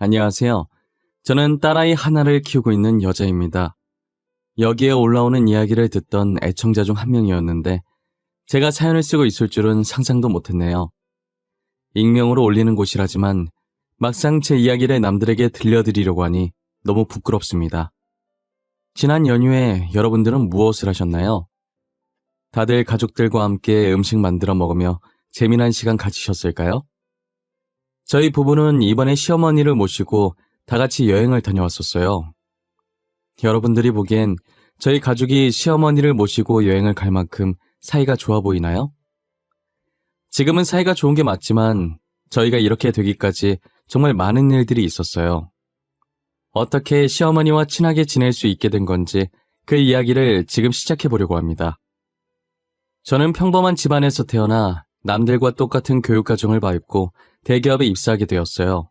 안녕하세요. 저는 딸아이 하나를 키우고 있는 여자입니다. 여기에 올라오는 이야기를 듣던 애청자 중 한 명이었는데 제가 사연을 쓰고 있을 줄은 상상도 못했네요. 익명으로 올리는 곳이라지만 막상 제 이야기를 남들에게 들려드리려고 하니 너무 부끄럽습니다. 지난 연휴에 여러분들은 무엇을 하셨나요? 다들 가족들과 함께 음식 만들어 먹으며 재미난 시간 가지셨을까요? 저희 부부는 이번에 시어머니를 모시고 다 같이 여행을 다녀왔었어요. 여러분들이 보기엔 저희 가족이 시어머니를 모시고 여행을 갈 만큼 사이가 좋아 보이나요? 지금은 사이가 좋은 게 맞지만 저희가 이렇게 되기까지 정말 많은 일들이 있었어요. 어떻게 시어머니와 친하게 지낼 수 있게 된 건지 그 이야기를 지금 시작해 보려고 합니다. 저는 평범한 집안에서 태어나 남들과 똑같은 교육과정을 밟고 대기업에 입사하게 되었어요.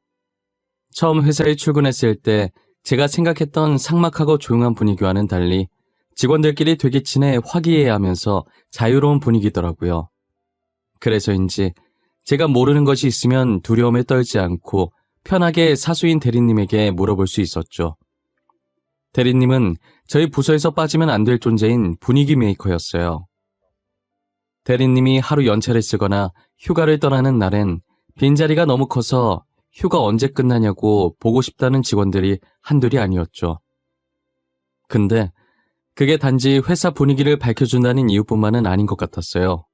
처음 회사에 출근했을 때 제가 생각했던 삭막하고 조용한 분위기와는 달리 직원들끼리 되게 친해 화기애애하면서 자유로운 분위기더라고요. 그래서인지 제가 모르는 것이 있으면 두려움에 떨지 않고 편하게 사수인 대리님에게 물어볼 수 있었죠. 대리님은 저희 부서에서 빠지면 안 될 존재인 분위기 메이커였어요. 대리님이 하루 연차를 쓰거나 휴가를 떠나는 날엔 빈자리가 너무 커서 휴가 언제 끝나냐고 보고 싶다는 직원들이 한둘이 아니었죠. 근데 그게 단지 회사 분위기를 밝혀준다는 이유뿐만은 아닌 것 같았어요.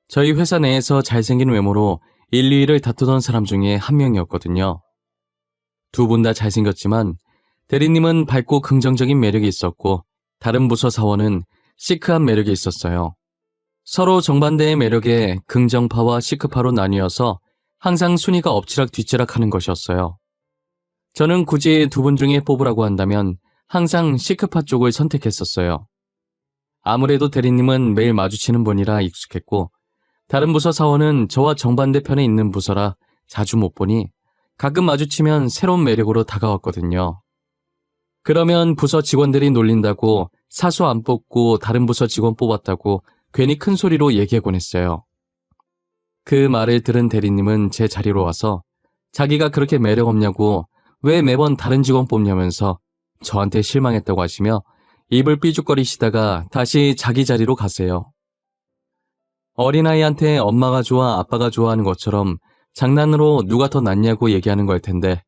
저희 회사 내에서 잘생긴 외모로 1, 2위를 다투던 사람 중에 한 명이었거든요. 두 분 다 잘생겼지만 대리님은 밝고 긍정적인 매력이 있었고 다른 부서 사원은 시크한 매력이 있었어요. 서로 정반대의 매력에 긍정파와 시크파로 나뉘어서 항상 순위가 엎치락 뒤치락 하는 것이었어요. 저는 굳이 두 분 중에 뽑으라고 한다면 항상 시크파 쪽을 선택했었어요. 아무래도 대리님은 매일 마주치는 분이라 익숙했고 다른 부서 사원은 저와 정반대편에 있는 부서라 자주 못 보니 가끔 마주치면 새로운 매력으로 다가왔거든요. 그러면 부서 직원들이 놀린다고 사수 안 뽑고 다른 부서 직원 뽑았다고 괜히 큰 소리로 얘기하곤 했어요. 그 말을 들은 대리님은 제 자리로 와서 자기가 그렇게 매력 없냐고 왜 매번 다른 직원 뽑냐면서 저한테 실망했다고 하시며 입을 삐죽거리시다가 다시 자기 자리로 가세요. 어린아이한테 엄마가 좋아 아빠가 좋아하는 것처럼 장난으로 누가 더 낫냐고 얘기하는 걸 텐데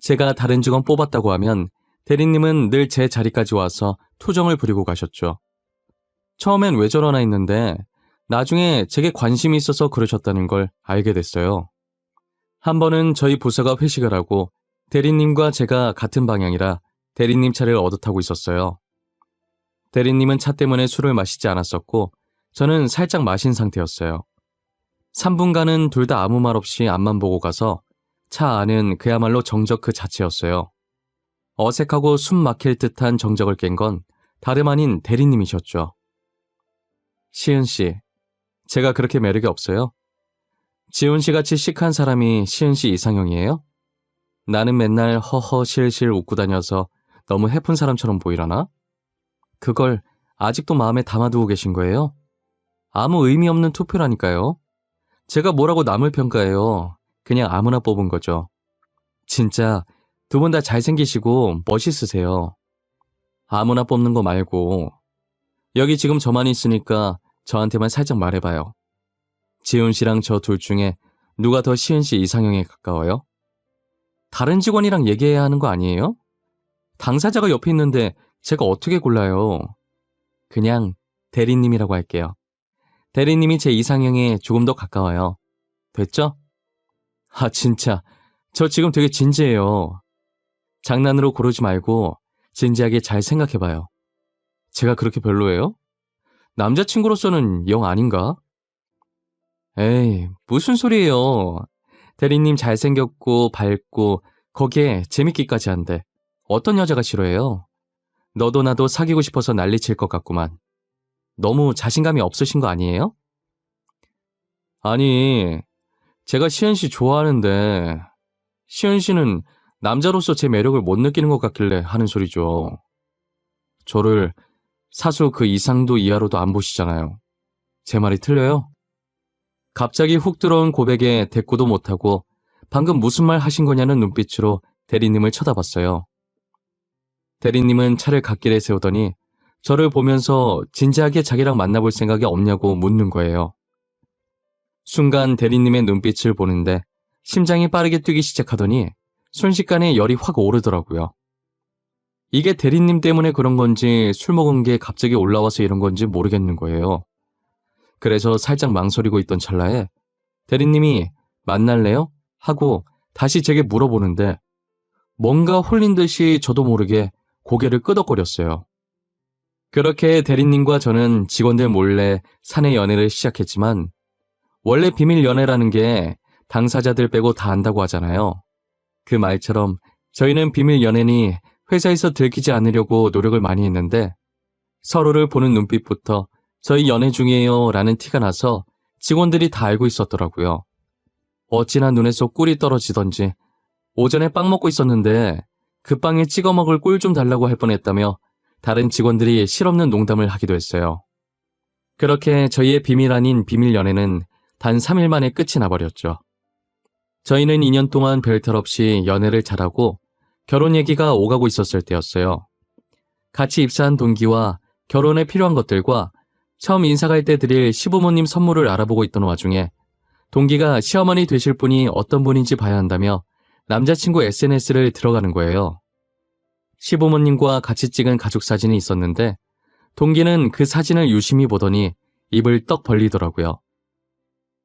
제가 다른 직원 뽑았다고 하면 대리님은 늘 제 자리까지 와서 투정을 부리고 가셨죠. 처음엔 왜 저러나 했는데 나중에 제게 관심이 있어서 그러셨다는 걸 알게 됐어요. 한 번은 저희 부서가 회식을 하고 대리님과 제가 같은 방향이라 대리님 차를 얻어 타고 있었어요. 대리님은 차 때문에 술을 마시지 않았었고 저는 살짝 마신 상태였어요. 3분간은 둘 다 아무 말 없이 앞만 보고 가서 차 안은 그야말로 정적 그 자체였어요. 어색하고 숨 막힐 듯한 정적을 깬 건 다름 아닌 대리님이셨죠. 시은 씨, 제가 그렇게 매력이 없어요? 지훈 씨같이 시크한 사람이 시은 씨 이상형이에요? 나는 맨날 허허 실실 웃고 다녀서 너무 해픈 사람처럼 보이려나? 그걸 아직도 마음에 담아두고 계신 거예요? 아무 의미 없는 투표라니까요. 제가 뭐라고 남을 평가해요. 그냥 아무나 뽑은 거죠. 진짜 두 분 다 잘생기시고 멋있으세요. 아무나 뽑는 거 말고 여기 지금 저만 있으니까 저한테만 살짝 말해봐요. 지훈 씨랑 저 둘 중에 누가 더 시은 씨 이상형에 가까워요? 다른 직원이랑 얘기해야 하는 거 아니에요? 당사자가 옆에 있는데 제가 어떻게 골라요? 그냥 대리님이라고 할게요. 대리님이 제 이상형에 조금 더 가까워요. 됐죠? 아 진짜 저 지금 되게 진지해요. 장난으로 고르지 말고 진지하게 잘 생각해봐요. 제가 그렇게 별로예요? 남자친구로서는 영 아닌가? 에이, 무슨 소리예요. 대리님 잘생겼고 밝고 거기에 재밌기까지 한데 어떤 여자가 싫어해요? 너도 나도 사귀고 싶어서 난리칠 것 같구만. 너무 자신감이 없으신 거 아니에요? 아니, 제가 시은 씨 좋아하는데 시은 씨는 남자로서 제 매력을 못 느끼는 것 같길래 하는 소리죠. 저를 사수 그 이상도 이하로도 안 보시잖아요. 제 말이 틀려요? 갑자기 훅 들어온 고백에 대꾸도 못하고 방금 무슨 말 하신 거냐는 눈빛으로 대리님을 쳐다봤어요. 대리님은 차를 갓길에 세우더니 저를 보면서 진지하게 자기랑 만나볼 생각이 없냐고 묻는 거예요. 순간 대리님의 눈빛을 보는데 심장이 빠르게 뛰기 시작하더니 순식간에 열이 확 오르더라고요. 이게 대리님 때문에 그런 건지 술 먹은 게 갑자기 올라와서 이런 건지 모르겠는 거예요. 그래서 살짝 망설이고 있던 찰나에 대리님이 만날래요? 하고 다시 제게 물어보는데 뭔가 홀린 듯이 저도 모르게 고개를 끄덕거렸어요. 그렇게 대리님과 저는 직원들 몰래 사내 연애를 시작했지만 원래 비밀 연애라는 게 당사자들 빼고 다 안다고 하잖아요. 그 말처럼 저희는 비밀 연애니 회사에서 들키지 않으려고 노력을 많이 했는데 서로를 보는 눈빛부터 저희 연애 중이에요 라는 티가 나서 직원들이 다 알고 있었더라고요. 어찌나 눈에서 꿀이 떨어지던지 오전에 빵 먹고 있었는데 그 빵에 찍어 먹을 꿀 좀 달라고 할 뻔했다며 다른 직원들이 실없는 농담을 하기도 했어요. 그렇게 저희의 비밀 아닌 비밀 연애는 단 3일 만에 끝이 나버렸죠. 저희는 2년 동안 별탈 없이 연애를 잘하고 결혼 얘기가 오가고 있었을 때였어요. 같이 입사한 동기와 결혼에 필요한 것들과 처음 인사 갈 때 드릴 시부모님 선물을 알아보고 있던 와중에 동기가 시어머니 되실 분이 어떤 분인지 봐야 한다며 남자친구 SNS를 들어가는 거예요. 시부모님과 같이 찍은 가족 사진이 있었는데 동기는 그 사진을 유심히 보더니 입을 떡 벌리더라고요.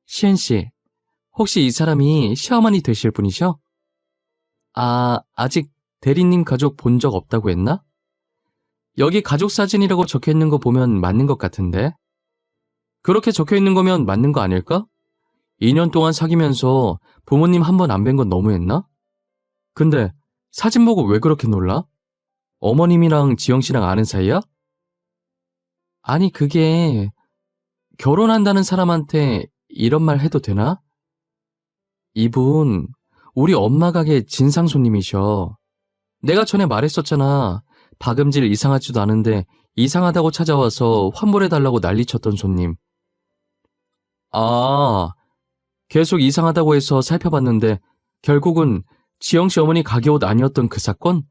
시은씨, 혹시 이 사람이 시어머니 되실 분이셔? 아직 대리님 가족 본 적 없다고 했나? 여기 가족 사진이라고 적혀있는 거 보면 맞는 것 같은데? 그렇게 적혀있는 거면 맞는 거 아닐까? 2년 동안 사귀면서 부모님 한 번 안 뵌 건 너무했나? 근데 사진 보고 왜 그렇게 놀라? 어머님이랑 지영씨랑 아는 사이야? 아니 그게 결혼한다는 사람한테 이런 말 해도 되나? 이분 우리 엄마 가게 진상 손님이셔. 내가 전에 말했었잖아. 박음질 이상하지도 않은데 이상하다고 찾아와서 환불해달라고 난리쳤던 손님. 계속 이상하다고 해서 살펴봤는데 결국은 지영씨 어머니 가게 옷 아니었던 그 사건?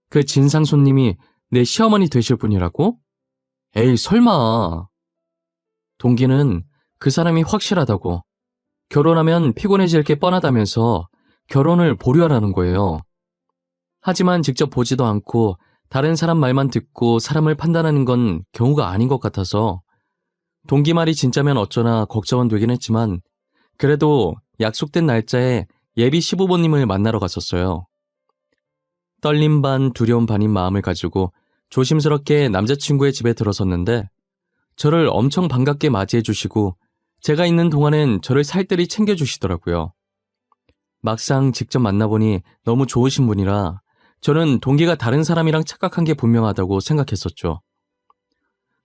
그 진상 손님이 내 시어머니 되실 분이라고? 에이 설마. 동기는 그 사람이 확실하다고 결혼하면 피곤해질 게 뻔하다면서 결혼을 보류하라는 거예요. 하지만 직접 보지도 않고 다른 사람 말만 듣고 사람을 판단하는 건 경우가 아닌 것 같아서 동기 말이 진짜면 어쩌나 걱정은 되긴 했지만 그래도 약속된 날짜에 예비 시부모님을 만나러 갔었어요. 떨림 반 두려움 반인 마음을 가지고 조심스럽게 남자친구의 집에 들어섰는데 저를 엄청 반갑게 맞이해 주시고 제가 있는 동안엔 저를 살뜰히 챙겨주시더라고요. 막상 직접 만나보니 너무 좋으신 분이라 저는 동기가 다른 사람이랑 착각한 게 분명하다고 생각했었죠.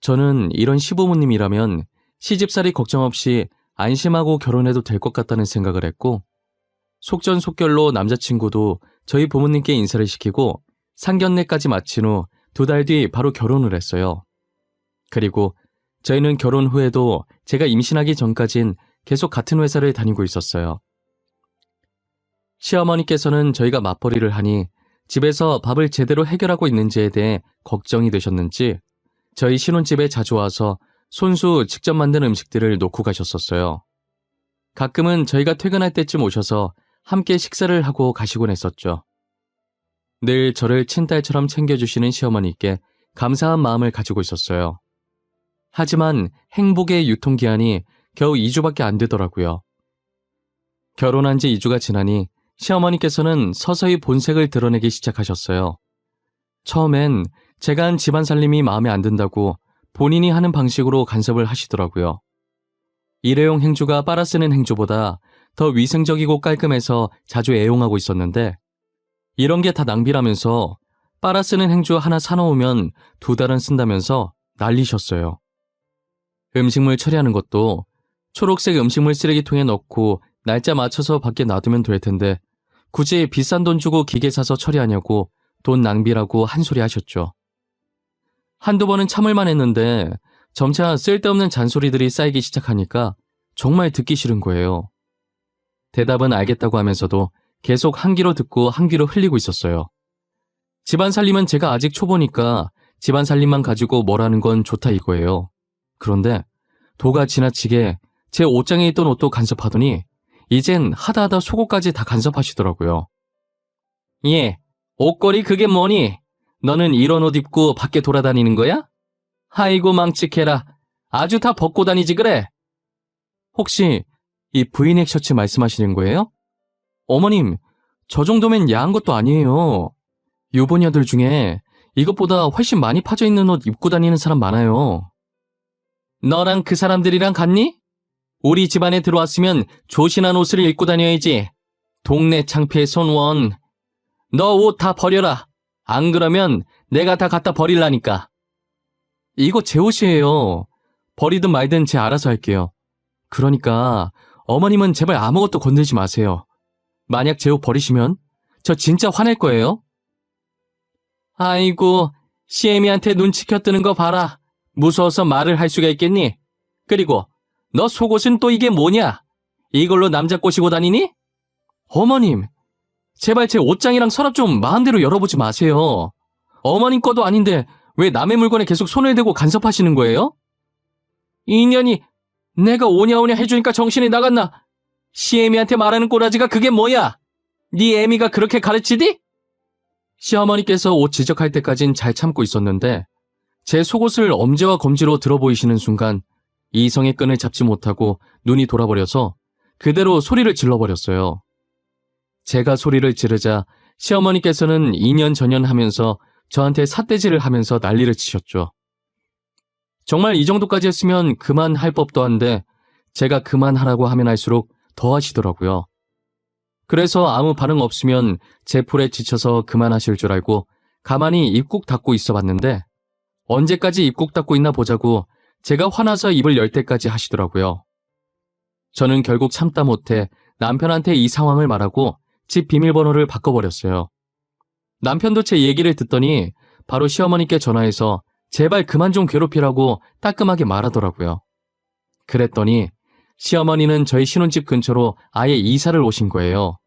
저는 이런 시부모님이라면 시집살이 걱정 없이 안심하고 결혼해도 될 것 같다는 생각을 했고 속전속결로 남자친구도 저희 부모님께 인사를 시키고 상견례까지 마친 후 2달 뒤 바로 결혼을 했어요. 그리고 저희는 결혼 후에도 제가 임신하기 전까진 계속 같은 회사를 다니고 있었어요. 시어머니께서는 저희가 맞벌이를 하니 집에서 밥을 제대로 해결하고 있는지에 대해 걱정이 되셨는지 저희 신혼집에 자주 와서 손수 직접 만든 음식들을 놓고 가셨었어요. 가끔은 저희가 퇴근할 때쯤 오셔서 함께 식사를 하고 가시곤 했었죠. 늘 저를 친딸처럼 챙겨주시는 시어머니께 감사한 마음을 가지고 있었어요. 하지만 행복의 유통기한이 겨우 2주밖에 안 되더라고요. 결혼한 지 2주가 지나니 시어머니께서는 서서히 본색을 드러내기 시작하셨어요. 처음엔 제가 한 집안 살림이 마음에 안 든다고 본인이 하는 방식으로 간섭을 하시더라고요. 일회용 행주가 빨아 쓰는 행주보다 더 위생적이고 깔끔해서 자주 애용하고 있었는데 이런 게 다 낭비라면서 빨아 쓰는 행주 하나 사놓으면 2달은 쓴다면서 난리셨어요. 음식물 처리하는 것도 초록색 음식물 쓰레기통에 넣고 날짜 맞춰서 밖에 놔두면 될 텐데 굳이 비싼 돈 주고 기계 사서 처리하냐고 돈 낭비라고 한 소리 하셨죠. 한두 번은 참을만 했는데 점차 쓸데없는 잔소리들이 쌓이기 시작하니까 정말 듣기 싫은 거예요. 대답은 알겠다고 하면서도 계속 한 귀로 듣고 한 귀로 흘리고 있었어요. 집안 살림은 제가 아직 초보니까 집안 살림만 가지고 뭐라는 건 좋다 이거예요. 그런데 도가 지나치게 제 옷장에 있던 옷도 간섭하더니 이젠 하다하다 속옷까지 다 간섭하시더라고요. 예, 옷걸이 그게 뭐니? 너는 이런 옷 입고 밖에 돌아다니는 거야? 아이고 망측해라. 아주 다 벗고 다니지 그래? 혹시 이 브이넥 셔츠 말씀하시는 거예요? 어머님, 저 정도면 야한 것도 아니에요. 유부녀들 중에 이것보다 훨씬 많이 파져 있는 옷 입고 다니는 사람 많아요. 너랑 그 사람들이랑 같니? 우리 집안에 들어왔으면 조신한 옷을 입고 다녀야지. 동네 창피해 손원. 너 옷 다 버려라. 안 그러면 내가 다 갖다 버릴라니까. 이거 제 옷이에요. 버리든 말든 제 알아서 할게요. 그러니까 어머님은 제발 아무것도 건들지 마세요. 만약 제 옷 버리시면 저 진짜 화낼 거예요. 아이고, 시애미한테 눈치켜 뜨는 거 봐라. 무서워서 말을 할 수가 있겠니? 그리고 너 속옷은 또 이게 뭐냐? 이걸로 남자 꼬시고 다니니? 어머님, 제발 제 옷장이랑 서랍 좀 마음대로 열어보지 마세요. 어머님 거도 아닌데 왜 남의 물건에 계속 손을 대고 간섭하시는 거예요? 인연이 내가 오냐오냐 해주니까 정신이 나갔나? 시애미한테 말하는 꼬라지가 그게 뭐야? 네 애미가 그렇게 가르치디? 시어머니께서 옷 지적할 때까진 잘 참고 있었는데 제 속옷을 엄지와 검지로 들어보이시는 순간 이성의 끈을 잡지 못하고 눈이 돌아버려서 그대로 소리를 질러버렸어요. 제가 소리를 지르자 시어머니께서는 2년 전년 하면서 저한테 삿대질을 하면서 난리를 치셨죠. 정말 이 정도까지 했으면 그만할 법도 한데 제가 그만하라고 하면 할수록 더 하시더라고요. 그래서 아무 반응 없으면 제 풀에 지쳐서 그만하실 줄 알고 가만히 입국 닫고 있어 봤는데 언제까지 입국 닫고 있나 보자고 제가 화나서 입을 열 때까지 하시더라고요. 저는 결국 참다 못해 남편한테 이 상황을 말하고 집 비밀번호를 바꿔버렸어요. 남편도 제 얘기를 듣더니 바로 시어머니께 전화해서 제발 그만 좀 괴롭히라고 따끔하게 말하더라고요. 그랬더니 시어머니는 저희 신혼집 근처로 아예 이사를 오신 거예요.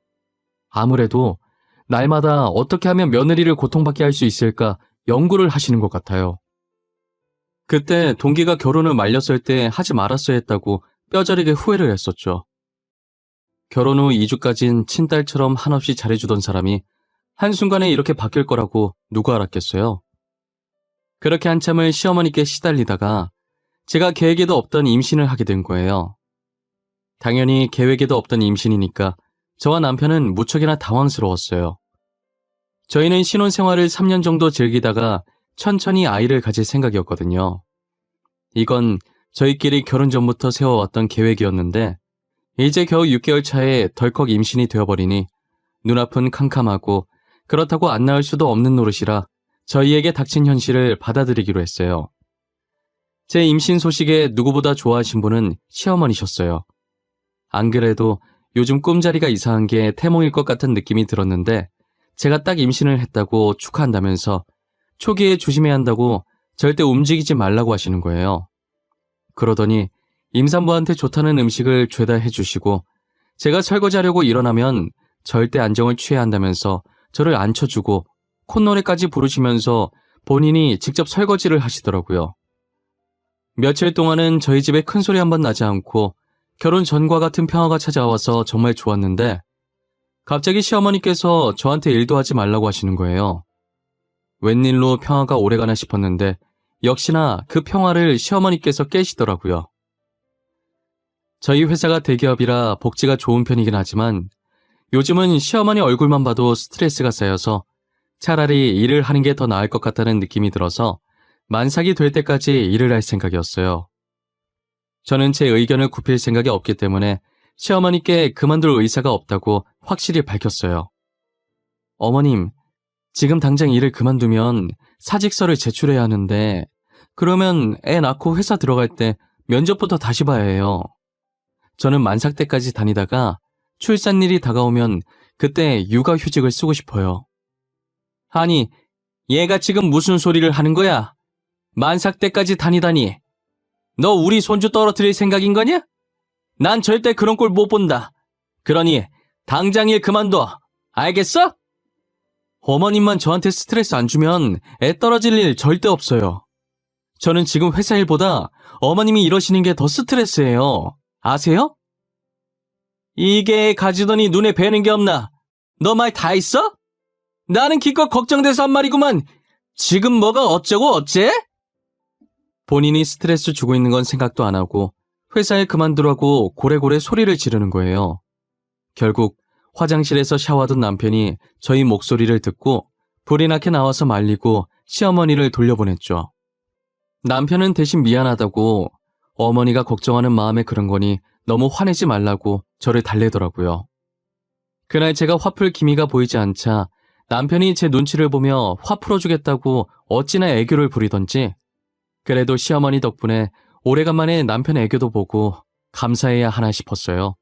아무래도 날마다 어떻게 하면 며느리를 고통받게 할 수 있을까 연구를 하시는 것 같아요. 그때 동기가 결혼을 말렸을 때 하지 말았어야 했다고 뼈저리게 후회를 했었죠. 결혼 후 2주까진 친딸처럼 한없이 잘해주던 사람이 한순간에 이렇게 바뀔 거라고 누가 알았겠어요. 그렇게 한참을 시어머니께 시달리다가 제가 계획에도 없던 임신을 하게 된 거예요. 당연히 계획에도 없던 임신이니까 저와 남편은 무척이나 당황스러웠어요. 저희는 신혼생활을 3년 정도 즐기다가 천천히 아이를 가질 생각이었거든요. 이건 저희끼리 결혼 전부터 세워왔던 계획이었는데 이제 겨우 6개월 차에 덜컥 임신이 되어버리니 눈앞은 캄캄하고 그렇다고 안 낳을 수도 없는 노릇이라 저희에게 닥친 현실을 받아들이기로 했어요. 제 임신 소식에 누구보다 좋아하신 분은 시어머니셨어요. 안 그래도 요즘 꿈자리가 이상한 게 태몽일 것 같은 느낌이 들었는데 제가 딱 임신을 했다고 축하한다면서 초기에 조심해야 한다고 절대 움직이지 말라고 하시는 거예요. 그러더니 임산부한테 좋다는 음식을 죄다 해주시고 제가 설거지하려고 일어나면 절대 안정을 취해야 한다면서 저를 앉혀주고 콧노래까지 부르시면서 본인이 직접 설거지를 하시더라고요. 며칠 동안은 저희 집에 큰소리 한번 나지 않고 결혼 전과 같은 평화가 찾아와서 정말 좋았는데 갑자기 시어머니께서 저한테 일도 하지 말라고 하시는 거예요. 웬일로 평화가 오래가나 싶었는데 역시나 그 평화를 시어머니께서 깨시더라고요. 저희 회사가 대기업이라 복지가 좋은 편이긴 하지만 요즘은 시어머니 얼굴만 봐도 스트레스가 쌓여서 차라리 일을 하는 게 더 나을 것 같다는 느낌이 들어서 만삭이 될 때까지 일을 할 생각이었어요. 저는 제 의견을 굽힐 생각이 없기 때문에 시어머니께 그만둘 의사가 없다고 확실히 밝혔어요. 어머님, 지금 당장 일을 그만두면 사직서를 제출해야 하는데 그러면 애 낳고 회사 들어갈 때 면접부터 다시 봐야 해요. 저는 만삭 때까지 다니다가 출산일이 다가오면 그때 육아휴직을 쓰고 싶어요. 아니, 얘가 지금 무슨 소리를 하는 거야? 만삭 때까지 다니다니. 너 우리 손주 떨어뜨릴 생각인 거냐? 난 절대 그런 꼴 못 본다. 그러니 당장 일 그만둬. 알겠어? 어머님만 저한테 스트레스 안 주면 애 떨어질 일 절대 없어요. 저는 지금 회사 일보다 어머님이 이러시는 게 더 스트레스예요. 아세요? 이게 가지더니 눈에 뵈는 게 없나? 너 말 다 했어? 나는 기껏 걱정돼서 한 말이구만. 지금 뭐가 어쩌고 어째? 본인이 스트레스 주고 있는 건 생각도 안 하고 회사에 그만두라고 고래고래 소리를 지르는 거예요. 결국 화장실에서 샤워하던 남편이 저희 목소리를 듣고 불이 나게 나와서 말리고 시어머니를 돌려보냈죠. 남편은 대신 미안하다고 어머니가 걱정하는 마음에 그런 거니 너무 화내지 말라고 저를 달래더라고요. 그날 제가 화풀 기미가 보이지 않자 남편이 제 눈치를 보며 화 풀어주겠다고 어찌나 애교를 부리던지 그래도 시어머니 덕분에 오래간만에 남편 애교도 보고 감사해야 하나 싶었어요.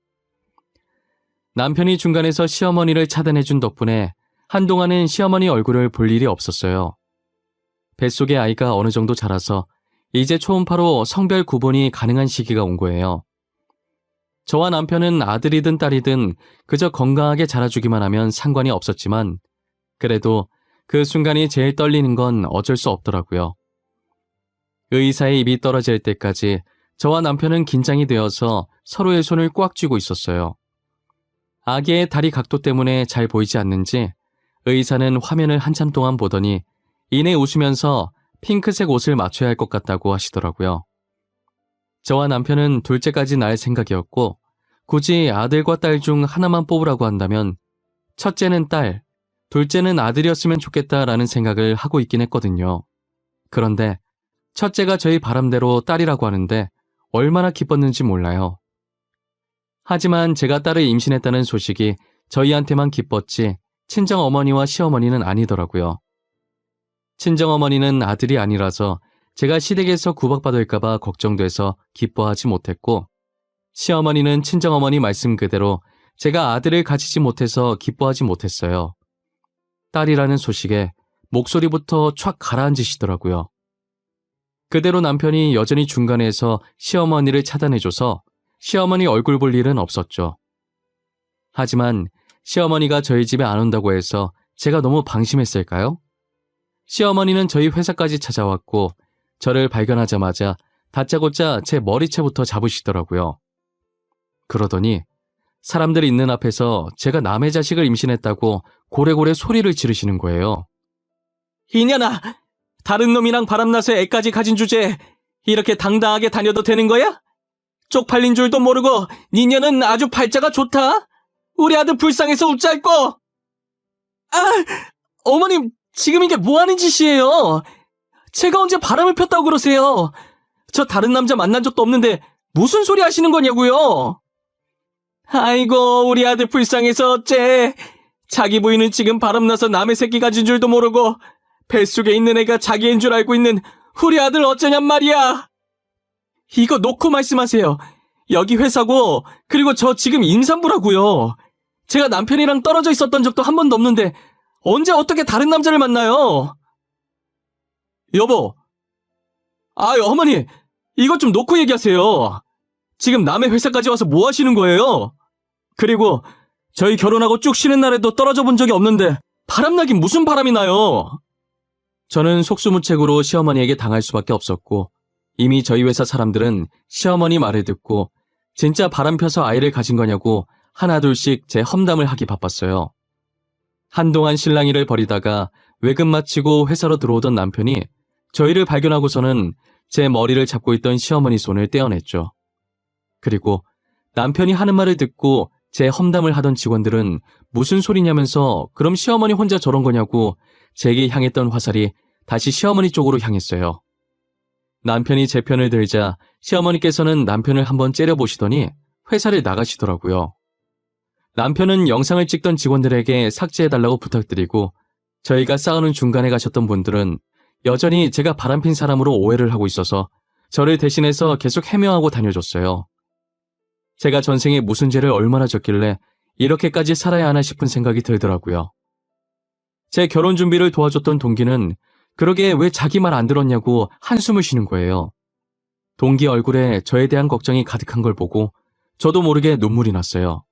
남편이 중간에서 시어머니를 차단해준 덕분에 한동안은 시어머니 얼굴을 볼 일이 없었어요. 뱃속에 아이가 어느 정도 자라서 이제 초음파로 성별 구분이 가능한 시기가 온 거예요. 저와 남편은 아들이든 딸이든 그저 건강하게 자라주기만 하면 상관이 없었지만 그래도 그 순간이 제일 떨리는 건 어쩔 수 없더라고요. 의사의 입이 떨어질 때까지 저와 남편은 긴장이 되어서 서로의 손을 꽉 쥐고 있었어요. 아기의 다리 각도 때문에 잘 보이지 않는지 의사는 화면을 한참 동안 보더니 이내 웃으면서 핑크색 옷을 맞춰야 할 것 같다고 하시더라고요. 저와 남편은 둘째까지 낳을 생각이었고 굳이 아들과 딸 중 하나만 뽑으라고 한다면 첫째는 딸, 둘째는 아들이었으면 좋겠다라는 생각을 하고 있긴 했거든요. 그런데 첫째가 저희 바람대로 딸이라고 하는데 얼마나 기뻤는지 몰라요. 하지만 제가 딸을 임신했다는 소식이 저희한테만 기뻤지 친정어머니와 시어머니는 아니더라고요. 친정어머니는 아들이 아니라서 제가 시댁에서 구박받을까봐 걱정돼서 기뻐하지 못했고 시어머니는 친정어머니 말씀 그대로 제가 아들을 가지지 못해서 기뻐하지 못했어요. 딸이라는 소식에 목소리부터 촥 가라앉으시더라고요. 그대로 남편이 여전히 중간에서 시어머니를 차단해줘서 시어머니 얼굴 볼 일은 없었죠. 하지만 시어머니가 저희 집에 안 온다고 해서 제가 너무 방심했을까요? 시어머니는 저희 회사까지 찾아왔고 저를 발견하자마자 다짜고짜 제 머리채부터 잡으시더라고요. 그러더니 사람들이 있는 앞에서 제가 남의 자식을 임신했다고 고래고래 소리를 지르시는 거예요. 이년아! 다른 놈이랑 바람나서 애까지 가진 주제에 이렇게 당당하게 다녀도 되는 거야? 쪽팔린 줄도 모르고 니년은 아주 팔자가 좋다. 우리 아들 불쌍해서 웃잘꼬. 어머님 지금 이게 뭐하는 짓이에요? 제가 언제 바람을 폈다고 그러세요? 저 다른 남자 만난 적도 없는데 무슨 소리 하시는 거냐고요? 아이고 우리 아들 불쌍해서 어째. 자기 부인은 지금 바람나서 남의 새끼 가진 줄도 모르고 뱃속에 있는 애가 자기인 줄 알고 있는 우리 아들 어쩌냔 말이야. 이거 놓고 말씀하세요. 여기 회사고 그리고 저 지금 임산부라고요. 제가 남편이랑 떨어져 있었던 적도 한 번도 없는데 언제 어떻게 다른 남자를 만나요? 여보. 어머니 이것 좀 놓고 얘기하세요. 지금 남의 회사까지 와서 뭐 하시는 거예요? 그리고 저희 결혼하고 쭉 쉬는 날에도 떨어져 본 적이 없는데 바람나긴 무슨 바람이 나요? 저는 속수무책으로 시어머니에게 당할 수밖에 없었고 이미 저희 회사 사람들은 시어머니 말을 듣고 진짜 바람 펴서 아이를 가진 거냐고 하나둘씩 제 험담을 하기 바빴어요. 한동안 실랑이를 벌이다가 외근 마치고 회사로 들어오던 남편이 저희를 발견하고서는 제 머리를 잡고 있던 시어머니 손을 떼어냈죠. 그리고 남편이 하는 말을 듣고 제 험담을 하던 직원들은 무슨 소리냐면서 그럼 시어머니 혼자 저런 거냐고 제게 향했던 화살이 다시 시어머니 쪽으로 향했어요. 남편이 제 편을 들자 시어머니께서는 남편을 한번 째려보시더니 회사를 나가시더라고요. 남편은 영상을 찍던 직원들에게 삭제해달라고 부탁드리고 저희가 싸우는 중간에 가셨던 분들은 여전히 제가 바람핀 사람으로 오해를 하고 있어서 저를 대신해서 계속 해명하고 다녀줬어요. 제가 전생에 무슨 죄를 얼마나 졌길래 이렇게까지 살아야 하나 싶은 생각이 들더라고요. 제 결혼 준비를 도와줬던 동기는 그러게 왜 자기 말 안 들었냐고 한숨을 쉬는 거예요. 동기 얼굴에 저에 대한 걱정이 가득한 걸 보고 저도 모르게 눈물이 났어요.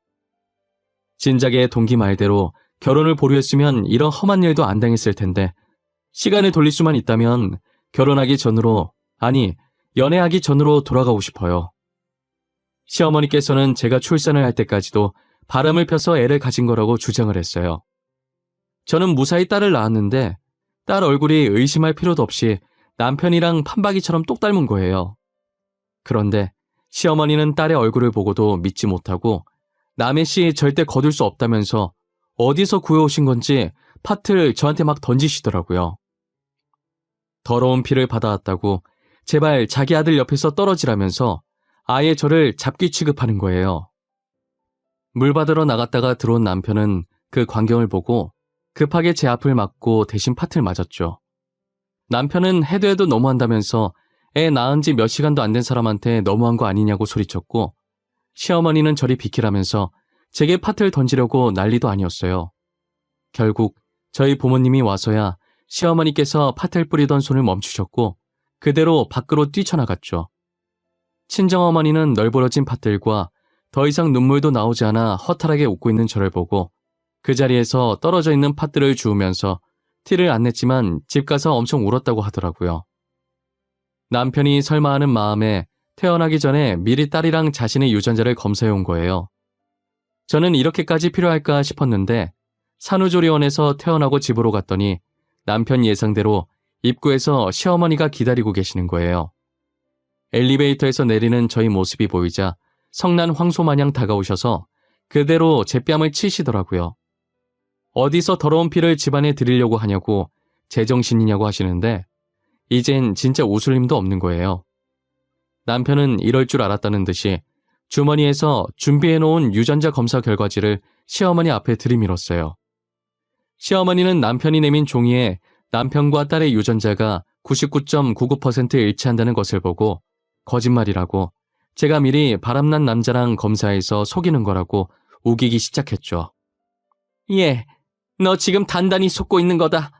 진작에 동기 말대로 결혼을 보류했으면 이런 험한 일도 안 당했을 텐데 시간을 돌릴 수만 있다면 결혼하기 전으로, 아니 연애하기 전으로 돌아가고 싶어요. 시어머니께서는 제가 출산을 할 때까지도 바람을 펴서 애를 가진 거라고 주장을 했어요. 저는 무사히 딸을 낳았는데 딸 얼굴이 의심할 필요도 없이 남편이랑 판박이처럼 똑 닮은 거예요. 그런데 시어머니는 딸의 얼굴을 보고도 믿지 못하고 남의 씨 절대 거둘 수 없다면서 어디서 구해오신 건지 팥을 저한테 막 던지시더라고요. 더러운 피를 받아왔다고 제발 자기 아들 옆에서 떨어지라면서 아예 저를 잡귀 취급하는 거예요. 물 받으러 나갔다가 들어온 남편은 그 광경을 보고 급하게 제 앞을 막고 대신 팥을 맞았죠. 남편은 해도 해도 너무한다면서 애 낳은 지 몇 시간도 안 된 사람한테 너무한 거 아니냐고 소리쳤고, 시어머니는 저리 비키라면서 제게 팥을 던지려고 난리도 아니었어요. 결국 저희 부모님이 와서야 시어머니께서 팥을 뿌리던 손을 멈추셨고 그대로 밖으로 뛰쳐나갔죠. 친정어머니는 널브러진 팥들과 더 이상 눈물도 나오지 않아 허탈하게 웃고 있는 저를 보고 그 자리에서 떨어져 있는 팥들을 주우면서 티를 안 냈지만 집 가서 엄청 울었다고 하더라고요. 남편이 설마 하는 마음에 태어나기 전에 미리 딸이랑 자신의 유전자를 검사해 온 거예요. 저는 이렇게까지 필요할까 싶었는데 산후조리원에서 태어나고 집으로 갔더니 남편 예상대로 입구에서 시어머니가 기다리고 계시는 거예요. 엘리베이터에서 내리는 저희 모습이 보이자 성난 황소 마냥 다가오셔서 그대로 제 뺨을 치시더라고요. 어디서 더러운 피를 집안에 들이려고 하냐고 제정신이냐고 하시는데 이젠 진짜 웃을 힘도 없는 거예요. 남편은 이럴 줄 알았다는 듯이 주머니에서 준비해놓은 유전자 검사 결과지를 시어머니 앞에 들이밀었어요. 시어머니는 남편이 내민 종이에 남편과 딸의 유전자가 99.99% 일치한다는 것을 보고 거짓말이라고 제가 미리 바람난 남자랑 검사해서 속이는 거라고 우기기 시작했죠. 예, 너 지금 단단히 속고 있는 거다.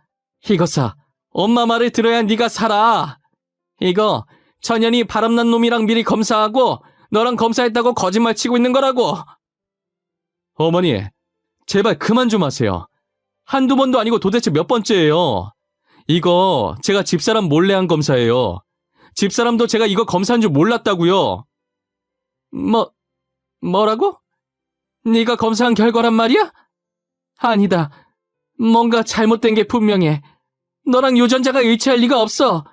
이거사, 엄마 말을 들어야 네가 살아. 이거 천연이 바람난 놈이랑 미리 검사하고 너랑 검사했다고 거짓말 치고 있는 거라고. 어머니, 제발 그만 좀 하세요. 한두 번도 아니고 도대체 몇 번째예요. 이거 제가 집사람 몰래 한 검사예요. 집사람도 제가 이거 검사한 줄 몰랐다고요. 뭐라고? 네가 검사한 결과란 말이야? 아니다. 뭔가 잘못된 게 분명해. 너랑 유전자가 일치할 리가 없어.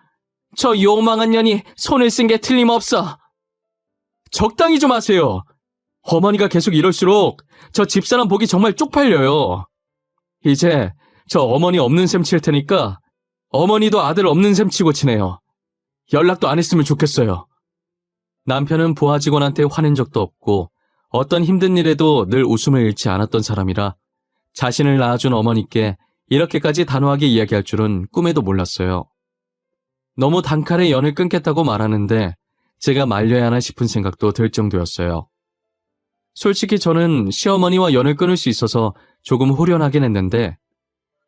저 요망한 년이 손을 쓴 게 틀림없어. 적당히 좀 하세요. 어머니가 계속 이럴수록 저 집사람 보기 정말 쪽팔려요. 이제 저 어머니 없는 셈 칠 테니까 어머니도 아들 없는 셈 치고 지내요. 연락도 안 했으면 좋겠어요. 남편은 부하 직원한테 화낸 적도 없고 어떤 힘든 일에도 늘 웃음을 잃지 않았던 사람이라 자신을 낳아준 어머니께 이렇게까지 단호하게 이야기할 줄은 꿈에도 몰랐어요. 너무 단칼에 연을 끊겠다고 말하는데 제가 말려야 하나 싶은 생각도 들 정도였어요. 솔직히 저는 시어머니와 연을 끊을 수 있어서 조금 후련하긴 했는데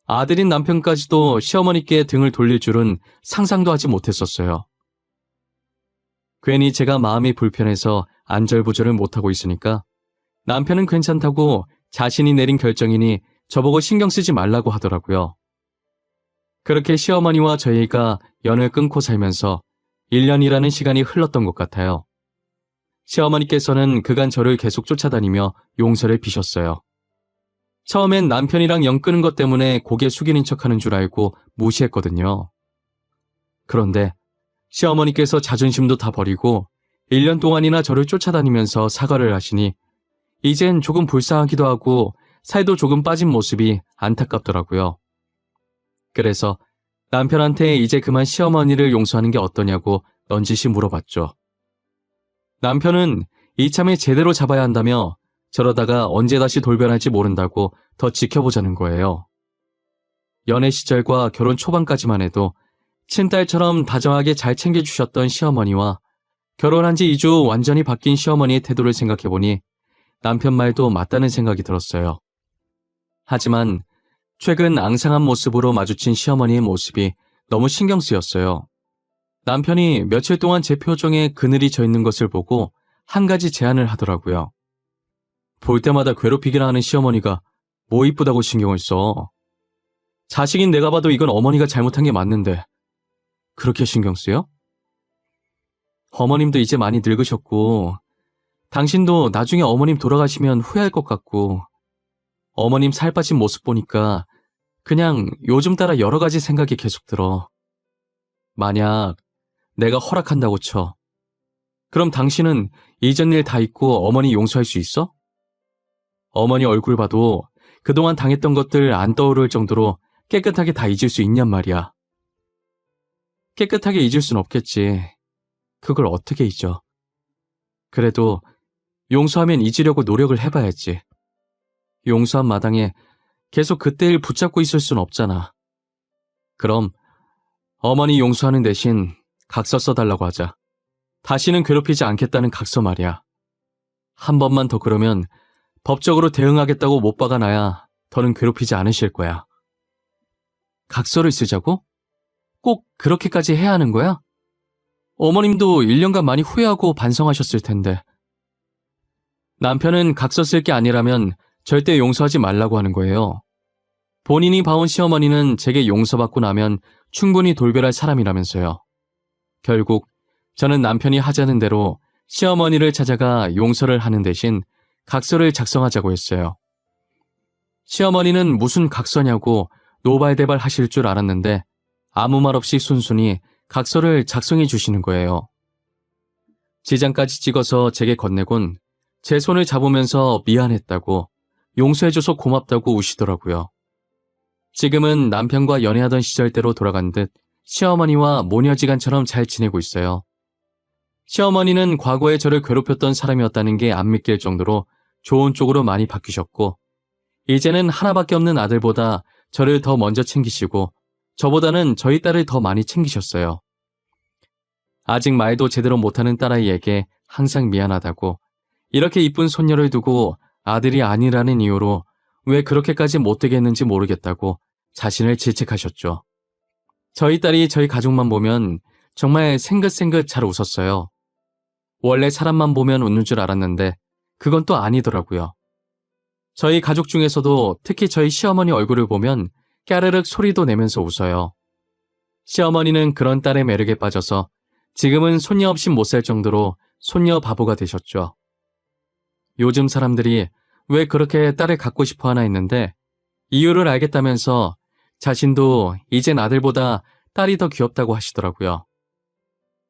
아들인 남편까지도 시어머니께 등을 돌릴 줄은 상상도 하지 못했었어요. 괜히 제가 마음이 불편해서 안절부절을 못하고 있으니까 남편은 괜찮다고 자신이 내린 결정이니 저보고 신경 쓰지 말라고 하더라고요. 그렇게 시어머니와 저희가 연을 끊고 살면서 1년이라는 시간이 흘렀던 것 같아요. 시어머니께서는 그간 저를 계속 쫓아다니며 용서를 비셨어요. 처음엔 남편이랑 연 끊은 것 때문에 고개 숙이는 척하는 줄 알고 무시했거든요. 그런데 시어머니께서 자존심도 다 버리고 1년 동안이나 저를 쫓아다니면서 사과를 하시니 이젠 조금 불쌍하기도 하고 살도 조금 빠진 모습이 안타깝더라고요. 그래서 남편한테 이제 그만 시어머니를 용서하는 게 어떠냐고 넌지시 물어봤죠. 남편은 이참에 제대로 잡아야 한다며 저러다가 언제 다시 돌변할지 모른다고 더 지켜보자는 거예요. 연애 시절과 결혼 초반까지만 해도 친딸처럼 다정하게 잘 챙겨주셨던 시어머니와 결혼한 지 2주 완전히 바뀐 시어머니의 태도를 생각해보니 남편 말도 맞다는 생각이 들었어요. 하지만 최근 앙상한 모습으로 마주친 시어머니의 모습이 너무 신경 쓰였어요. 남편이 며칠 동안 제 표정에 그늘이 져 있는 것을 보고 한 가지 제안을 하더라고요. 볼 때마다 괴롭히기나 하는 시어머니가 뭐 이쁘다고 신경을 써. 자식인 내가 봐도 이건 어머니가 잘못한 게 맞는데 그렇게 신경 쓰여? 어머님도 이제 많이 늙으셨고 당신도 나중에 어머님 돌아가시면 후회할 것 같고 어머님 살 빠진 모습 보니까 그냥 요즘 따라 여러 가지 생각이 계속 들어. 만약 내가 허락한다고 쳐. 그럼 당신은 이전 일 다 잊고 어머니 용서할 수 있어? 어머니 얼굴 봐도 그동안 당했던 것들 안 떠오를 정도로 깨끗하게 다 잊을 수 있냔 말이야. 깨끗하게 잊을 순 없겠지. 그걸 어떻게 잊어? 그래도 용서하면 잊으려고 노력을 해봐야지. 용서한 마당에 계속 그때 일 붙잡고 있을 순 없잖아. 그럼 어머니 용서하는 대신 각서 써달라고 하자. 다시는 괴롭히지 않겠다는 각서 말이야. 한 번만 더 그러면 법적으로 대응하겠다고 못 박아놔야 더는 괴롭히지 않으실 거야. 각서를 쓰자고? 꼭 그렇게까지 해야 하는 거야? 어머님도 1년간 많이 후회하고 반성하셨을 텐데. 남편은 각서 쓸 게 아니라면 절대 용서하지 말라고 하는 거예요. 본인이 봐온 시어머니는 제게 용서받고 나면 충분히 돌변할 사람이라면서요. 결국 저는 남편이 하자는 대로 시어머니를 찾아가 용서를 하는 대신 각서를 작성하자고 했어요. 시어머니는 무슨 각서냐고 노발대발 하실 줄 알았는데 아무 말 없이 순순히 각서를 작성해 주시는 거예요. 지장까지 찍어서 제게 건네곤 제 손을 잡으면서 미안했다고 용서해줘서 고맙다고 우시더라고요. 지금은 남편과 연애하던 시절대로 돌아간 듯 시어머니와 모녀지간처럼 잘 지내고 있어요. 시어머니는 과거에 저를 괴롭혔던 사람이었다는 게 안 믿길 정도로 좋은 쪽으로 많이 바뀌셨고 이제는 하나밖에 없는 아들보다 저를 더 먼저 챙기시고 저보다는 저희 딸을 더 많이 챙기셨어요. 아직 말도 제대로 못하는 딸아이에게 항상 미안하다고 이렇게 이쁜 손녀를 두고 아들이 아니라는 이유로 왜 그렇게까지 못되게 했는지 모르겠다고 자신을 질책하셨죠. 저희 딸이 저희 가족만 보면 정말 생긋생긋 잘 웃었어요. 원래 사람만 보면 웃는 줄 알았는데 그건 또 아니더라고요. 저희 가족 중에서도 특히 저희 시어머니 얼굴을 보면 까르륵 소리도 내면서 웃어요. 시어머니는 그런 딸의 매력에 빠져서 지금은 손녀 없이 못 살 정도로 손녀 바보가 되셨죠. 요즘 사람들이 왜 그렇게 딸을 갖고 싶어 하나 했는데 이유를 알겠다면서 자신도 이젠 아들보다 딸이 더 귀엽다고 하시더라고요.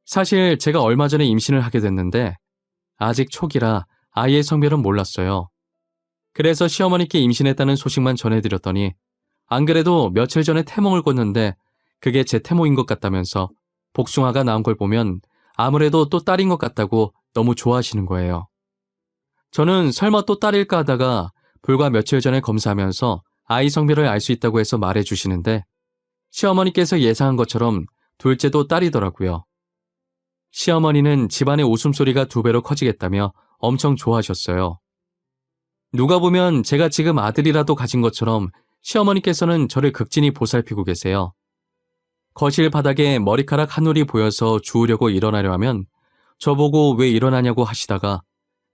사실 제가 얼마 전에 임신을 하게 됐는데 아직 초기라 아이의 성별은 몰랐어요. 그래서 시어머니께 임신했다는 소식만 전해드렸더니 안 그래도 며칠 전에 태몽을 꿨는데 그게 제 태몽인 것 같다면서 복숭아가 나온 걸 보면 아무래도 또 딸인 것 같다고 너무 좋아하시는 거예요. 저는 설마 또 딸일까 하다가 불과 며칠 전에 검사하면서 아이 성별을 알 수 있다고 해서 말해주시는데 시어머니께서 예상한 것처럼 둘째도 딸이더라고요. 시어머니는 집안의 웃음소리가 2배로 커지겠다며 엄청 좋아하셨어요. 누가 보면 제가 지금 아들이라도 가진 것처럼 시어머니께서는 저를 극진히 보살피고 계세요. 거실 바닥에 머리카락 한 올이 보여서 주우려고 일어나려 하면 저보고 왜 일어나냐고 하시다가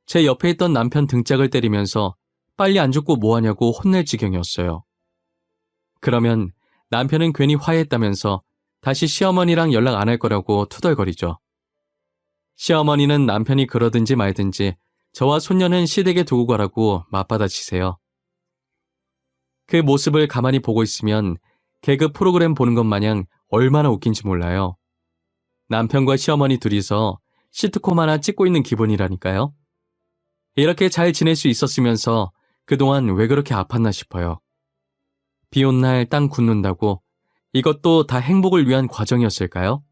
제 옆에 있던 남편 등짝을 때리면서 빨리 안 죽고 뭐하냐고 혼낼 지경이었어요. 그러면 남편은 괜히 화해했다면서 다시 시어머니랑 연락 안 할 거라고 투덜거리죠. 시어머니는 남편이 그러든지 말든지 저와 손녀는 시댁에 두고 가라고 맞받아치세요. 그 모습을 가만히 보고 있으면 개그 프로그램 보는 것 마냥 얼마나 웃긴지 몰라요. 남편과 시어머니 둘이서 시트콤 하나 찍고 있는 기분이라니까요. 이렇게 잘 지낼 수 있었으면서 그동안 왜 그렇게 아팠나 싶어요. 비 온 날 땅 굳는다고 이것도 다 행복을 위한 과정이었을까요?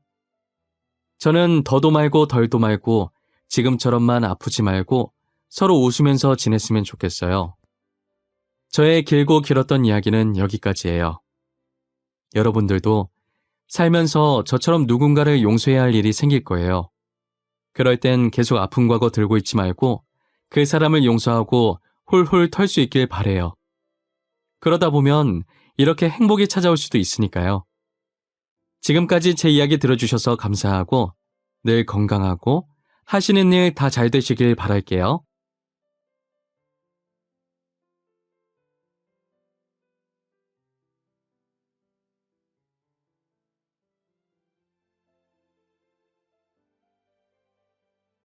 저는 더도 말고 덜도 말고 지금처럼만 아프지 말고 서로 웃으면서 지냈으면 좋겠어요. 저의 길고 길었던 이야기는 여기까지예요. 여러분들도 살면서 저처럼 누군가를 용서해야 할 일이 생길 거예요. 그럴 땐 계속 아픈 과거 들고 있지 말고 그 사람을 용서하고 훌훌 털 수 있길 바래요. 그러다 보면 이렇게 행복이 찾아올 수도 있으니까요. 지금까지 제 이야기 들어주셔서 감사하고 늘 건강하고 하시는 일 다 잘 되시길 바랄게요.